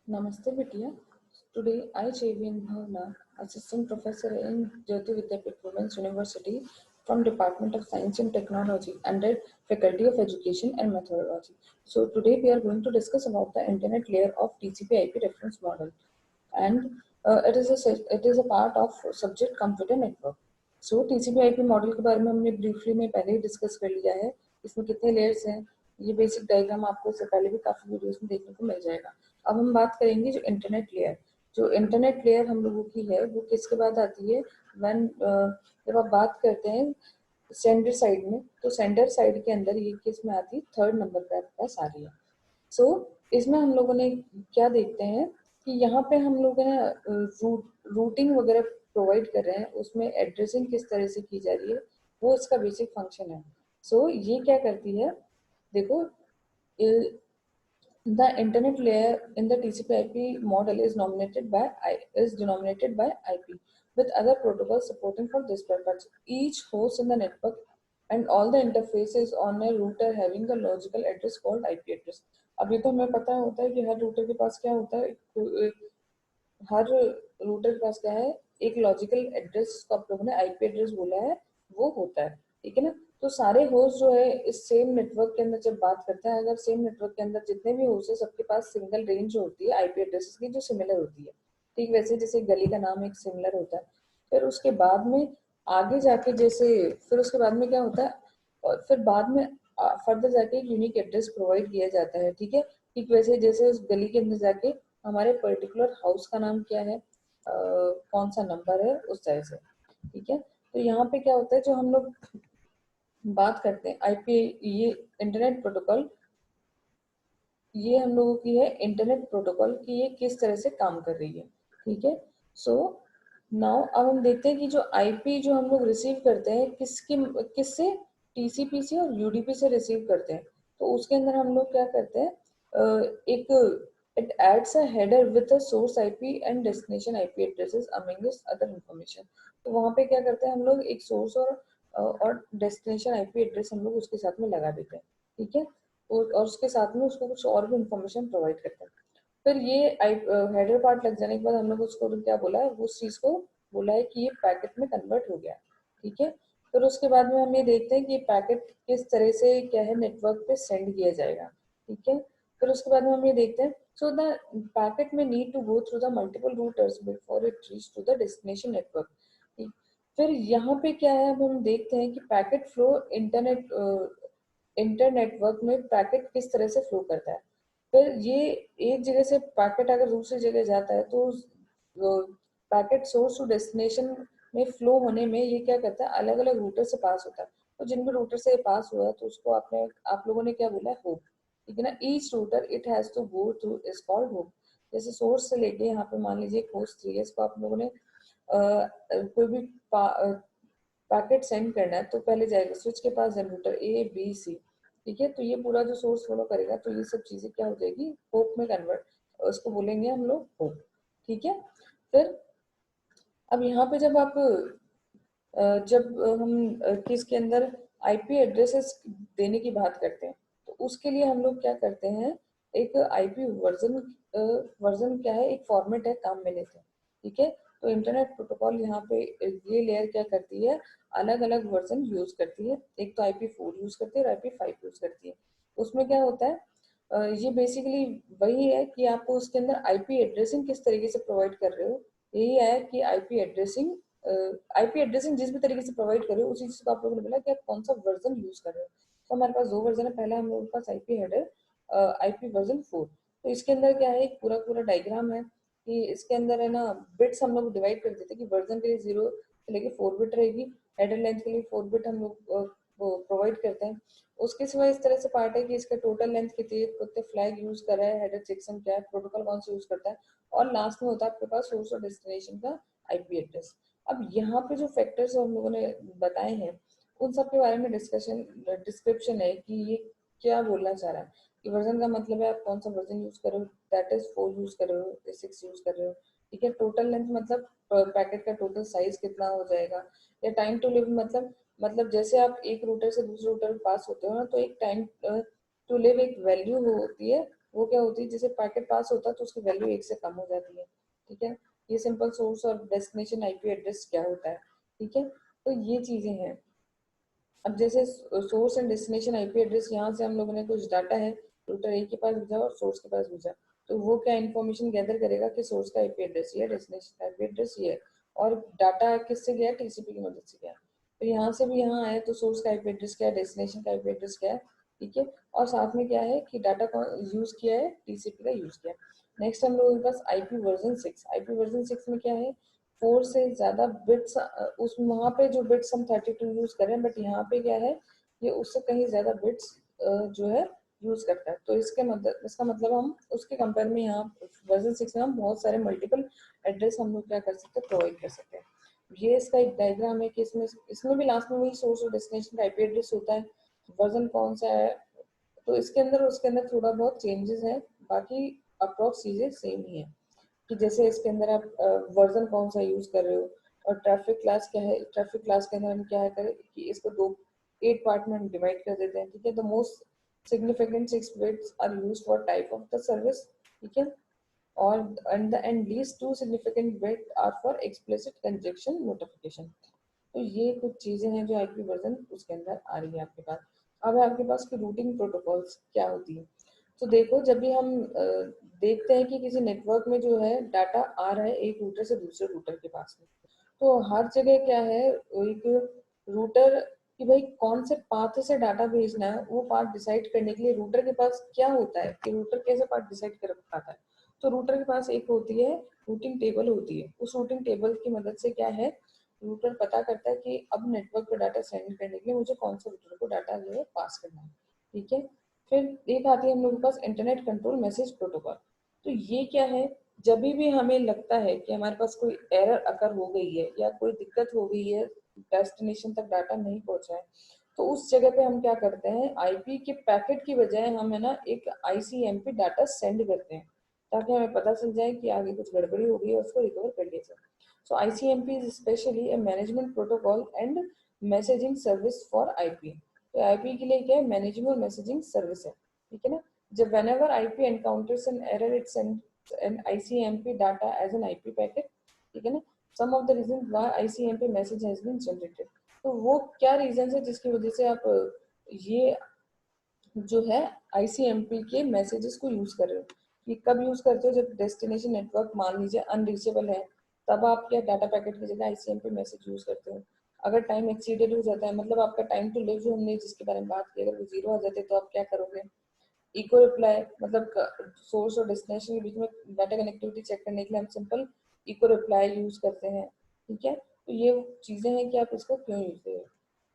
Namaste Vidya. Today I, Javin Bhavna, Assistant Professor in Jyoti Vidyapith Women's University from Department of Science and Technology under Faculty of Education and Methodology. So today we are going to discuss about the internet layer of TCP/IP reference model, and it is a part of subject computer network. So TCP/IP model के बारे में हमने briefly में पहले ही discuss कर लिया है. इसमें कितने लेयर्स हैं, ये बेसिक डायग्राम आपको इससे पहले भी काफी वीडियोस में देखने को मिल जाएगा. अब हम बात करेंगे जो इंटरनेट लेयर. जो इंटरनेट लेयर हम लोगों की है वो किसके बाद आती है. व्हेन जब आप बात करते हैं सेंडर साइड में, तो सेंडर साइड के अंदर ये किस में आती है, थर्ड नंबर पे आपके पास आ रही है. सो इसमें हम लोगों ने क्या देखते हैं कि यहाँ पे हम लोग है रूटिंग वगैरह प्रोवाइड कर रहे हैं, उसमें एड्रेसिंग किस तरह से की जा रही है वो इसका बेसिक फंक्शन है. सो ये क्या करती है, देखो, the internet layer in the TCP/IP model is denominated by IP, with other protocols supporting for this purpose. Each host in the network and all the interfaces on a router having a logical address called IP address. अभी तो हमें पता होता है कि हर router के पास क्या होता है, हर रूटर के पास क्या है, एक लॉजिकल एड्रेस जिसको आप लोगों ने आईपी एड्रेस बोला है वो होता है. ठीक है ना. तो सारे होस्ट जो है इस सेम नेटवर्क के अंदर जब बात करते हैं, अगर सेम नेटवर्क के अंदर जितने भी होस्ट है सबके पास सिंगल रेंज होती है आईपी एड्रेसेस की जो सिमिलर होती है. ठीक वैसे जैसे गली का नाम एक सिमिलर होता है. फिर उसके बाद में आगे जाके जैसे फिर उसके बाद में क्या होता है, और फिर बाद में फर्दर जाके एक यूनिक एड्रेस प्रोवाइड किया जाता है. ठीक है. ठीक वैसे जैसे उस गली के अंदर जाके हमारे पर्टिकुलर हाउस का नाम क्या है, कौन सा नंबर है, उस तरह से. ठीक है. तो यहाँ पे क्या होता है, जो हम लोग बात करते हैं आईपी, ये इंटरनेट प्रोटोकॉल, ये हम लोगों की है इंटरनेट प्रोटोकॉल की ये किस तरह से काम कर रही है. ठीक है. सो नाउ अब हम देखते हैं कि जो आईपी जो हम लोग रिसीव करते हैं किससे, टीसीपी से और यूडीपी से रिसीव करते हैं. तो उसके अंदर हम लोग क्या करते हैं, एक it adds a header with a source IP and destination IP addresses among this other information. तो वहाँ पे क्या करते हैं हम लोग, एक सोर्स और डेस्टिनेशन आईपी एड्रेस हम लोग उसके साथ में लगा देते हैं. ठीक है. और उसके साथ में उसको कुछ और भी इंफॉर्मेशन प्रोवाइड करते हैं. फिर ये हेडर पार्ट लग जाने के बाद हम लोग उसको क्या बोला है, उस चीज को बोला है कि ये पैकेट में कन्वर्ट हो गया. ठीक है. फिर उसके बाद में हम ये देखते हैं कि ये पैकेट किस तरह से क्या है नेटवर्क पे सेंड किया जाएगा. ठीक है. फिर उसके बाद में हम ये देखते हैं, सो द पैकेट में need to go through the multiple routers before it reach to the destination network. फिर यहाँ पे क्या है, अब हम देखते हैं कि पैकेट फ्लो इंटरनेटवर्क में पैकेट किस तरह से फ्लो करता है. फिर ये एक जगह से पैकेट अगर दूसरी जगह जाता है तो पैकेट सोर्स टू डेस्टिनेशन में फ्लो होने में ये क्या करता है, अलग अलग रूटर से पास होता है. तो जिन भी रूटर से पास हुआ है तो उसको आप लोगों ने क्या बोला है, होप. ठीक है ना. Each router it has to go through is called hop. जैसे सोर्स से लेके यहाँ पे मान लीजिए होस्ट 3 है, इसको आप लोगों ने कोई भी पैकेट सेंड करना है तो पहले जाएगा स्विच के पास, then router A B C. ठीक है. तो ये पूरा जो सोर्स फॉलो करेगा तो ये सब चीजें क्या हो जाएगी, होप में कन्वर्ट, उसको बोलेंगे हम लोग होप. ठीक है. फिर अब यहाँ पे जब आप जब हम किसके अंदर आईपी एड्रेसेस देने की बात करते हैं तो उसके लिए हम लोग क्या करते हैं, एक आईपी वर्जन क्या है, एक फॉर्मेट है, काम में लेते हैं. ठीक है. तो इंटरनेट प्रोटोकॉल यहाँ पे ये लेयर क्या करती है, अलग अलग वर्जन यूज करती है. एक तो IP4 यूज करती है और IP5 यूज करती है. उसमें क्या होता है, ये बेसिकली वही है कि आपको उसके अंदर आईपी एड्रेसिंग किस तरीके से प्रोवाइड कर रहे हो. यही है कि आईपी एड्रेसिंग जिस भी तरीके से प्रोवाइड कर रहे हो उसी चीज को आप लोगों ने बोला कि आप कौन सा वर्जन यूज कर रहे हो. तो हमारे पास 2 वर्जन है. पहला हम लोगों के पास आईपी हेडर आईपी वर्जन 4. तो इसके अंदर क्या है, एक पूरा पूरा डायग्राम है कि इसके अंदर है ना बिट्स हम लोग डिवाइड कर देते हैं कि वर्जन के लिए 0 से लेके 4 बिट रहेगी. हेडर लेंथ के लिए 4 बिट हम लोग प्रोवाइड करते हैं. उसके सिवा इस तरह से पार्ट है कि इसका टोटल लेंथ कितनी है, कितने फ्लैग यूज कर रहा है, हेडर चेकसम क्या है, प्रोटोकॉल कौन सा यूज करता है, और लास्ट में होता है आपके पास सोर्स और डेस्टिनेशन का आईपी एड्रेस. अब यहाँ पे जो फैक्टर्स हम लोगों ने बताए हैं उन सब के बारे में डिस्क्रिप्शन है कि ये क्या बोलना चाह रहा है. कि वर्जन का मतलब है आप कौन सा वर्जन यूज कर रहे हो, दैट इज 4 यूज कर रहे हो, 6 यूज कर रहे हो. ठीक है. टोटल लेंथ मतलब पैकेट का टोटल साइज कितना हो जाएगा. या टाइम टू लिव मतलब जैसे आप एक रूटर से दूसरे रूटर पास होते हो ना, तो एक टाइम टू लिव एक वैल्यू होती है वो क्या होती है, जैसे पैकेट पास होता है तो उसकी वैल्यू 1 से कम हो जाती है। ठीक है, ये सिंपल सोर्स और डेस्टिनेशन आईपी एड्रेस क्या होता है। ठीक है, तो ये चीजें हैं। अब जैसे source and destination IP address, यहाँ से हम लोगों ने कुछ डाटा है रूटर ए के पास भेजा और सोर्स के पास भेजा, तो वो क्या इन्फॉर्मेशन गैदर करेगा कि सोर्स का आईपी एड्रेस ये है, डेस्टिनेशन का आईपी एड्रेस ये है, और डाटा किससे गया, टीसीपी की मदद से गया। तो यहाँ से भी यहाँ आए तो सोर्स का आईपी एड्रेस क्या है, डेस्टिनेशन का आईपी एड्रेस क्या है। ठीक है, और साथ में क्या है कि डाटा का यूज किया है, टीसीपी का यूज किया है। नेक्स्ट हम लोगों के पास आईपी वर्जन 6। आईपी वर्जन 6 में क्या है, 4 से ज्यादा बिट्स, उस वहाँ पे जो बिट्स हम 32 यूज कर रहे हैं, बट यहाँ पे क्या है, ये उससे कहीं ज्यादा बिट्स जो है यूज करता है। तो इसका मतलब हम उसके कंपेयर में यहाँ वर्जन 6 में हम बहुत सारे मल्टीपल एड्रेस हम लोग क्या कर सकते हैं, प्रोवाइड कर सकते हैं। ये इसका एक डायग्राम है कि इसमें इसमें भी लास्ट में वही सोर्स और डेस्टिनेशन का आईपी एड्रेस होता है, वर्जन कौन सा है, तो इसके अंदर उसके अंदर थोड़ा बहुत चेंजेस है, बाकी अप्रॉक्स चीजें सेम ही है। कि जैसे इसके अंदर आप वर्जन कौन सा यूज कर रहे हो, और ट्रैफिक क्लास क्या है, ट्रैफिक क्लास के अंदर हम क्या है करें कि इसको दो 8 पार्ट में हम डिवाइड कर देते हैं। ठीक है, the most significant 6 bits are used for type of the service. ठीक है, और and least 2 significant bit are for explicit congestion notification। तो ये कुछ चीजें हैं जो आईपी वर्जन उसके अंदर आ रही है आपके पास। अब है आपके पास कि रूटिंग प्रोटोकॉल्स क्या होती है। तो देखो, जब भी हम देखते हैं कि किसी नेटवर्क में जो है डाटा आ रहा है एक रूटर से दूसरे रूटर के पास में, तो हर जगह क्या है, एक रूटर कि भाई कौन से पाथ से डाटा भेजना है, वो पाथ डिसाइड करने के लिए रूटर के पास क्या होता है कि रूटर कैसे पाथ डिसाइड कर पाता है। तो रूटर के पास एक होती है रूटिंग टेबल होती है। उस रूटिंग टेबल की मदद से क्या है, रूटर पता करता है कि अब नेटवर्क पे डाटा सेंड करने के लिए मुझे कौन से रूटर को डाटा जो है पास करना है। ठीक है, फिर एक आती है हम लोगों के पास इंटरनेट कंट्रोल मैसेज प्रोटोकॉल। तो ये क्या है, जब भी हमें लगता है कि हमारे पास कोई एरर अकर हो गई है या कोई दिक्कत हो गई है, डेस्टिनेशन तक डाटा नहीं पहुंचा है, तो उस जगह पे हम क्या करते हैं, आईपी के पैकेट की बजाय हम है ना एक आईसीएमपी डाटा सेंड करते हैं, ताकि हमें पता चल जाए कि आगे कुछ गड़बड़ी हो गई है, उसको रिकवर कर लिया जाए। So ICMP is especially a management protocol and messaging service for IP। तो IP के लिए क्या है, मैनेजमेंट मैसेजिंग सर्विस है। ठीक है ना, जब whenever IP encounters an error it sends an ICMP data as an IP packet। ठीक है ना, some of the reasons why ICMP message has been generated। तो वो क्या रीजन है जिसकी वजह से आप ये जो है आईसीएमपी के मैसेजेस को यूज कर रहे हो। कि कब यूज करते हो, जब डेस्टिनेशन नेटवर्क मान लीजिए अनरीचेबल है, तब आप क्या डाटा पैकेट की जगह आईसीएमपी मैसेज यूज करते हो। अगर टाइम एक्सीडेड हो जाता है, मतलब आपका टाइम टू लिव जो हमने जिसके बारे में बात की, अगर वो 0 आ जाते तो आप क्या करोगे, इको रिप्लाई, मतलब सोर्स और डेस्टिनेशन के बीच में डाटा कनेक्टिविटी चेक करने के लिए हम सिंपल इको रिप्लाई यूज करते हैं। ठीक है, तो ये चीजें हैं कि आप इसको क्यों यूज करें।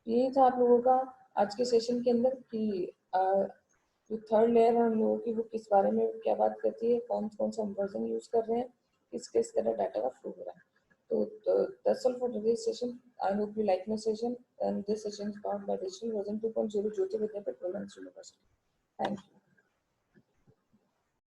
यही था आप लोगों का आज के सेशन के अंदर कि जो थर्ड लेयर है हम लोगों की, वो किस बारे में क्या बात करती है, कौन कौन सा वर्जन यूज कर रहे हैं, किस किस तरह डाटा का फ्लो हो रहा है। तो that's all for today's session. I hope you like my session, and this session is powered by Digital Version 2.0 Jyoti Vidya Petroleum University. Thank you.